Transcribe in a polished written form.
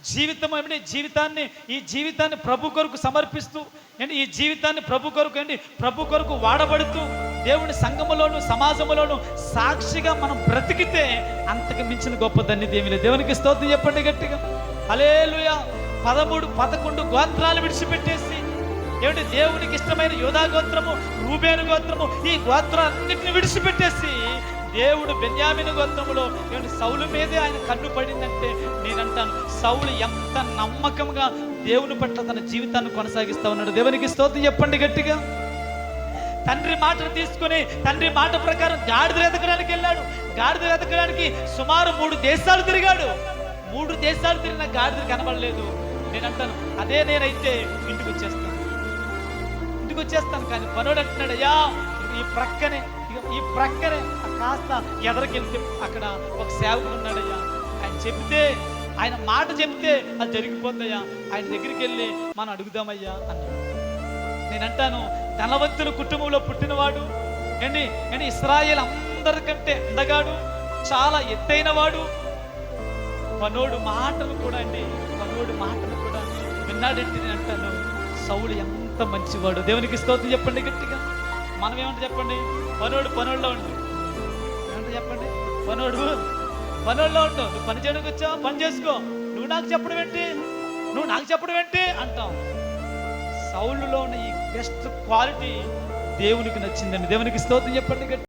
జీవితం ఏమిటి, ఈ జీవితాన్ని ప్రభు కొరకు సమర్పిస్తూ ఏంటి, ఈ జీవితాన్ని ప్రభు కొరకు ఏంటి, ప్రభు కొరకు వాడబడుతూ దేవుని సంఘములోను సమాజంలోను సాక్షిగా మనం బ్రతికితే అంతకు మించిన గొప్ప ధన్యత ఏమీ లేదు. దేవునికి స్తోత్రం చెప్పండి గట్టిగా. హల్లెలూయా. 11 గోత్రాలు విడిచిపెట్టేసి ఏమిటి, దేవునికి ఇష్టమైన యూదా గోత్రము, రూబేను గోత్రము, ఈ గోత్రాలన్నింటిని విడిచిపెట్టేసి దేవుడు బెన్యామీను గోత్రములో ఏమిటి సౌలు మీదే ఆయన కన్ను పడిందంటే నేనంటాను, సౌలు ఎంత నమ్మకంగా దేవుని పట్ల తన జీవితాన్ని కొనసాగిస్తా ఉన్నాడు. దేవునికి స్తోత్రం చెప్పండి గట్టిగా. తండ్రి మాటను తీసుకుని తండ్రి మాట ప్రకారం గాడిద వెతకడానికి వెళ్ళాడు. గాడిద వెతకడానికి సుమారు 3 దేశాలు తిరిగాడు. 3 దేశాలు తిరిగిన గాడిద కనబడలేదు. నేనంటాను, అదే నేనైతే ఇంటికి వచ్చేస్తాను. కానీ పనుడు అంటున్నాడు, అయ్యా ఈ ప్రక్కనే కాస్త ఎదరికెళ్తే అక్కడ ఒక సేవకుడు ఉన్నాడయ్యా, ఆయన మాట చెప్తే అది జరిగిపోద్దయ్యా, ఆయన దగ్గరికి వెళ్ళి మనం అడుగుదామయ్యా అన్నాడు. నేనంటాను, ధనవంతుల కుటుంబంలో పుట్టినవాడు, ఏంటి ఇశ్రాయేల్ అందరికంటే అందగాడు, చాలా ఎత్తైన వాడు, పనోడు మాటలు కూడా విన్నాడంటే నేను అంటాను, సౌలు ఎంత మంచివాడు. దేవునికి స్తోత్రం చెప్పండి గట్టిగా. మనం ఏమంటే చెప్పండి, పనోడులో ఉండు ఏమంటే చెప్పండి, పనోడులో ఉండు. నువ్వు పని చేయడానికి వచ్చావా, పని చేసుకో, నువ్వు నాకు చెప్పడం ఏంటి అంటాం. సౌలులో ఉన్న ఈ బెస్ట్ క్వాలిటీ దేవునికి నచ్చిందండి. దేవునికి స్తోత్రం చెప్పండి గట్టి.